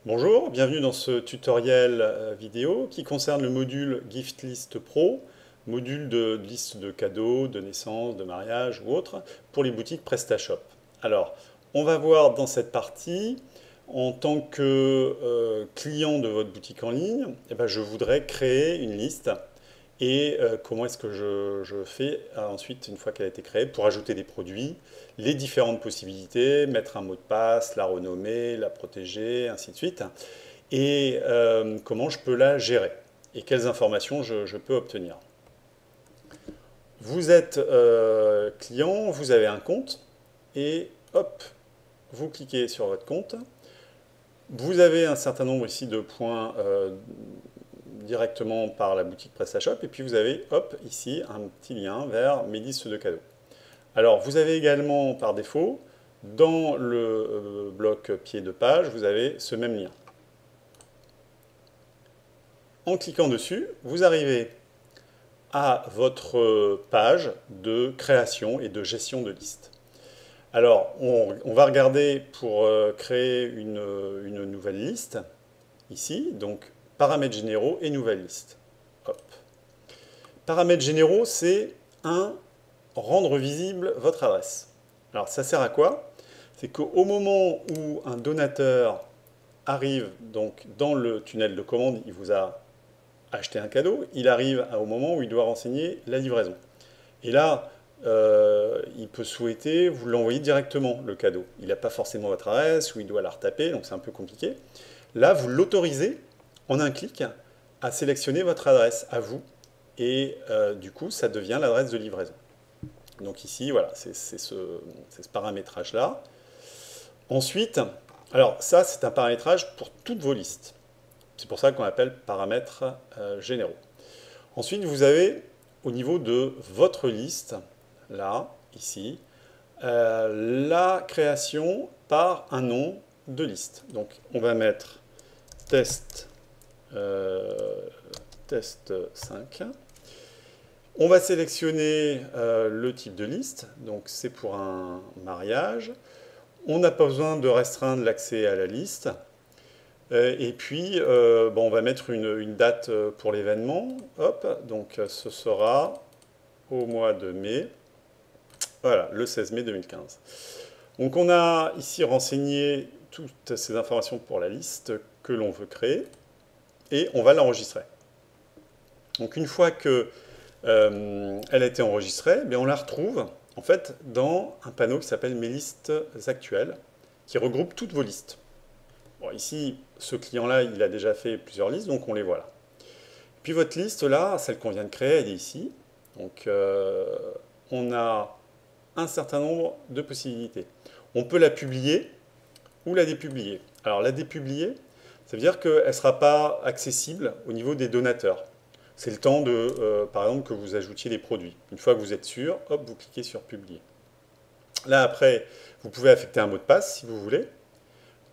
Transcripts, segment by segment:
Bonjour, bienvenue dans ce tutoriel vidéo qui concerne le module Gift List Pro, module de liste de cadeaux, de naissance, de mariage ou autre pour les boutiques PrestaShop. Alors, on va voir dans cette partie, en tant que client de votre boutique en ligne, je voudrais créer une liste et comment est-ce que je fais ensuite, une fois qu'elle a été créée, pour ajouter des produits, les différentes possibilités, mettre un mot de passe, la renommer, la protéger, ainsi de suite, et comment je peux la gérer, et quelles informations je peux obtenir. Vous êtes client, vous avez un compte, et hop, vous cliquez sur votre compte. Vous avez un certain nombre ici de points directement par la boutique PrestaShop, et puis vous avez, hop, ici, un petit lien vers mes listes de cadeaux. Alors, vous avez également, par défaut, dans le bloc pied de page, vous avez ce même lien. En cliquant dessus, vous arrivez à votre page de création et de gestion de liste. Alors, on va regarder pour créer une nouvelle liste, ici, donc paramètres généraux et nouvelle liste. Hop. Paramètres généraux, c'est rendre visible votre adresse. Alors ça sert à quoi? C'est qu'au moment où un donateur arrive donc dans le tunnel de commande, il vous a acheté un cadeau, il arrive au moment où il doit renseigner la livraison. Et là, il peut souhaiter vous l'envoyer directement, le cadeau. Il n'a pas forcément votre adresse, ou il doit la retaper, donc c'est un peu compliqué. Là, vous l'autorisez, en un clic, à sélectionner votre adresse à vous, et du coup, ça devient l'adresse de livraison. Donc ici, voilà, c'est ce paramétrage-là. Ensuite, alors ça, c'est un paramétrage pour toutes vos listes. C'est pour ça qu'on appelle paramètres généraux. Ensuite, vous avez, au niveau de votre liste, là, ici, la création par un nom de liste. Donc, on va mettre test 5. On va sélectionner le type de liste, donc c'est pour un mariage. On n'a pas besoin de restreindre l'accès à la liste. Et puis, on va mettre une date pour l'événement. Hop, donc ce sera au mois de mai. Voilà, le 16 mai 2015. Donc on a ici renseigné toutes ces informations pour la liste que l'on veut créer. Et on va l'enregistrer. Donc une fois que elle a été enregistrée, mais on la retrouve en fait dans un panneau qui s'appelle Mes listes actuelles, qui regroupe toutes vos listes. Bon, ici, ce client-là, il a déjà fait plusieurs listes, donc on les voit là. Puis votre liste là, celle qu'on vient de créer, elle est ici. Donc on a un certain nombre de possibilités. On peut la publier ou la dépublier. Alors la dépublier, ça veut dire qu'elle ne sera pas accessible au niveau des donateurs. C'est le temps de, par exemple, que vous ajoutiez des produits. Une fois que vous êtes sûr, hop, vous cliquez sur publier. Là, après, vous pouvez affecter un mot de passe si vous voulez.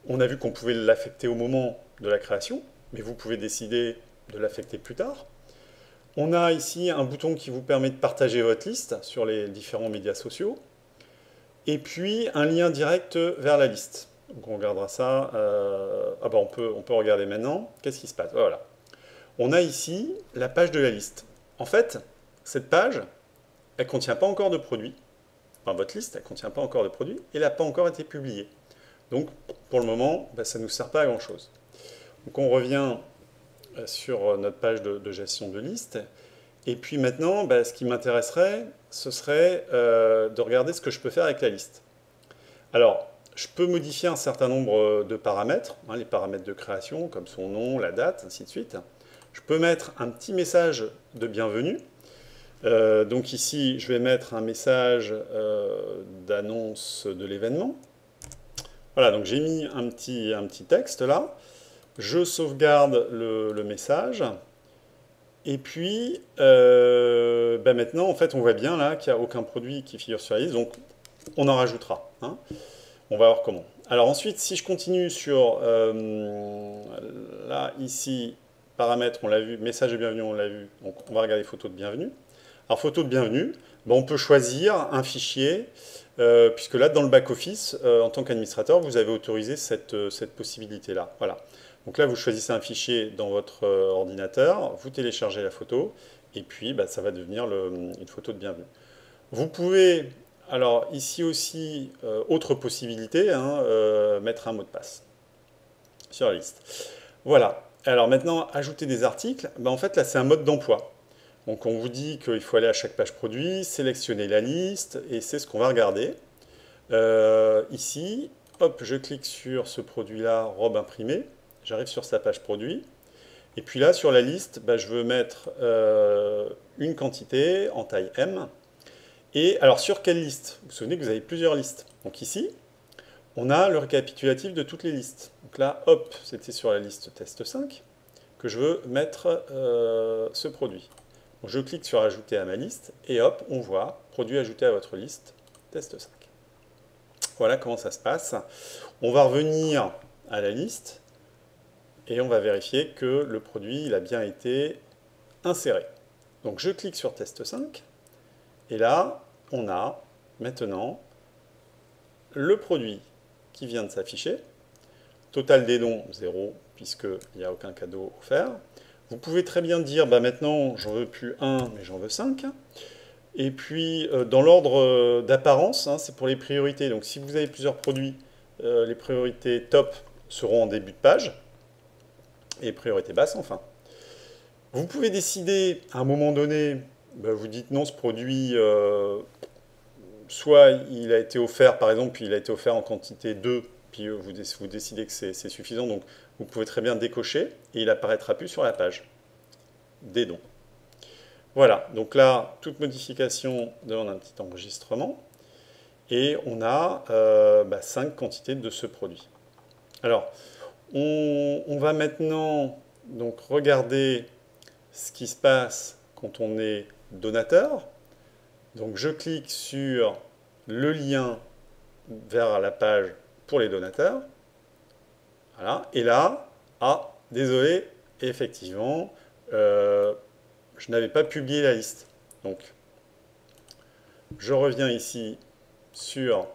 On a vu qu'on pouvait l'affecter au moment de la création, mais vous pouvez décider de l'affecter plus tard. On a ici un bouton qui vous permet de partager votre liste sur les différents médias sociaux. Et puis, un lien direct vers la liste. Donc on regardera ça. On peut regarder maintenant. Qu'est-ce qui se passe? Voilà. On a ici la page de la liste. En fait, cette page, elle ne contient pas encore de produits. Enfin, votre liste, elle ne contient pas encore de produits et elle n'a pas encore été publiée. Donc, pour le moment, ça ne nous sert pas à grand-chose. Donc, on revient sur notre page de gestion de liste. Et puis maintenant, ce qui m'intéresserait, ce serait de regarder ce que je peux faire avec la liste. Alors, je peux modifier un certain nombre de paramètres, les paramètres de création, comme son nom, la date, ainsi de suite. Je peux mettre un petit message de bienvenue. Donc ici, je vais mettre un message d'annonce de l'événement. Voilà, donc j'ai mis un petit texte là. Je sauvegarde le message. Et puis, maintenant, en fait, on voit bien là qu'il n'y a aucun produit qui figure sur la liste. Donc, on en rajoutera. Hein. On va voir comment. Alors ensuite, si je continue sur, là, ici, paramètres, on l'a vu, message de bienvenue, on l'a vu. Donc, on va regarder photo de bienvenue. Alors, photo de bienvenue, on peut choisir un fichier puisque là, dans le back-office, en tant qu'administrateur, vous avez autorisé cette possibilité-là. Voilà. Donc là, vous choisissez un fichier dans votre ordinateur, vous téléchargez la photo, et puis bah, ça va devenir une photo de bienvenue. Vous pouvez, alors ici aussi, autre possibilité, hein, mettre un mot de passe sur la liste. Voilà. Alors maintenant, ajouter des articles, ben en fait là c'est un mode d'emploi. Donc on vous dit qu'il faut aller à chaque page produit, sélectionner la liste, et c'est ce qu'on va regarder. Ici, hop, je clique sur ce produit-là, robe imprimée, j'arrive sur sa page produit, et puis là sur la liste, ben, je veux mettre une quantité en taille M. Et alors sur quelle liste? Vous vous souvenez que vous avez plusieurs listes. Donc ici, on a le récapitulatif de toutes les listes. Donc là, hop, c'était sur la liste test 5 que je veux mettre ce produit. Donc je clique sur ajouter à ma liste et hop, on voit produit ajouté à votre liste test 5. Voilà comment ça se passe. On va revenir à la liste et on va vérifier que le produit il a bien été inséré. Donc je clique sur test 5 et là, on a maintenant le produit qui vient de s'afficher. Total des dons, 0, puisqu'il n'y a aucun cadeau offert. Vous pouvez très bien dire, bah maintenant, j'en veux plus 1, mais j'en veux 5. Et puis, dans l'ordre d'apparence, hein, c'est pour les priorités. Donc, si vous avez plusieurs produits, les priorités top seront en début de page, et les priorités basses, enfin. Vous pouvez décider, à un moment donné, bah, vous dites non, ce produit, soit il a été offert, par exemple, puis il a été offert en quantité 2, puis vous décidez que c'est suffisant, donc vous pouvez très bien décocher, et il apparaîtra plus sur la page des dons. Voilà, donc là, toute modification demande un petit enregistrement, et on a 5 quantités de ce produit. Alors, on va maintenant donc, regarder ce qui se passe quand on est donateur. Donc je clique sur le lien vers la page pour les donateurs. Voilà. Et là, ah, désolé, effectivement, je n'avais pas publié la liste. Donc, je reviens ici sur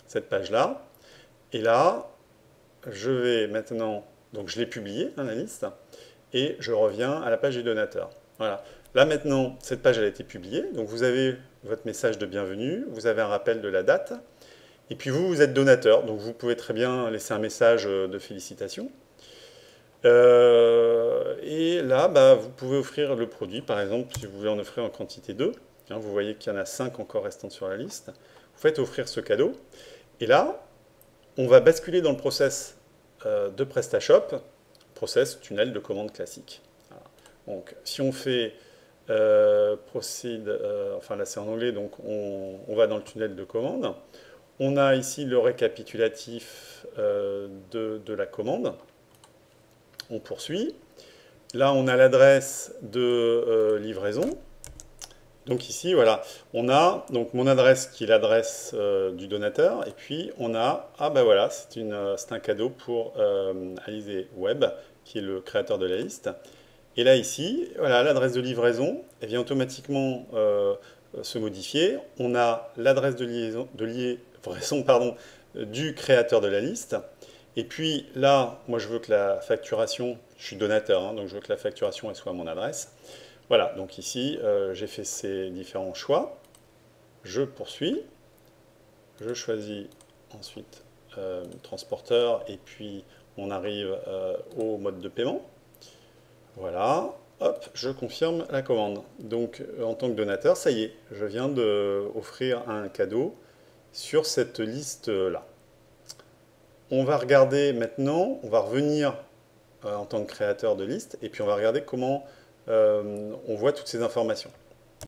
cette page-là. Et là, je vais maintenant, donc je l'ai publié, hein, la liste, et je reviens à la page des donateurs. Voilà. Là maintenant, cette page elle a été publiée, donc vous avez votre message de bienvenue, vous avez un rappel de la date, et puis vous êtes donateur, donc vous pouvez très bien laisser un message de félicitations. Et là, bah, vous pouvez offrir le produit, par exemple, si vous voulez en offrir en quantité 2, hein, vous voyez qu'il y en a 5 encore restantes sur la liste, vous faites offrir ce cadeau, et là, on va basculer dans le process de PrestaShop, process tunnel de commande classique. Voilà. Donc, si on fait proceed, enfin là c'est en anglais, donc on va dans le tunnel de commande. On a ici le récapitulatif de la commande. On poursuit. Là, on a l'adresse de livraison. Donc ici, voilà, on a donc mon adresse qui est l'adresse du donateur, et puis on a, ah ben voilà, c'est un cadeau pour Alizé Web, qui est le créateur de la liste. Et là, ici, voilà, l'adresse de livraison, elle vient automatiquement se modifier. On a l'adresse de livraison pardon, du créateur de la liste. Et puis là, moi, je veux que la facturation, je suis donateur, hein, donc je veux que la facturation elle soit à mon adresse. Voilà, donc ici, j'ai fait ces différents choix. Je poursuis. Je choisis ensuite transporteur, et puis on arrive au mode de paiement. Voilà, hop, je confirme la commande. Donc, en tant que donateur, ça y est, je viens d'offrir un cadeau sur cette liste-là. On va regarder maintenant, on va revenir en tant que créateur de liste, et puis on va regarder comment on voit toutes ces informations.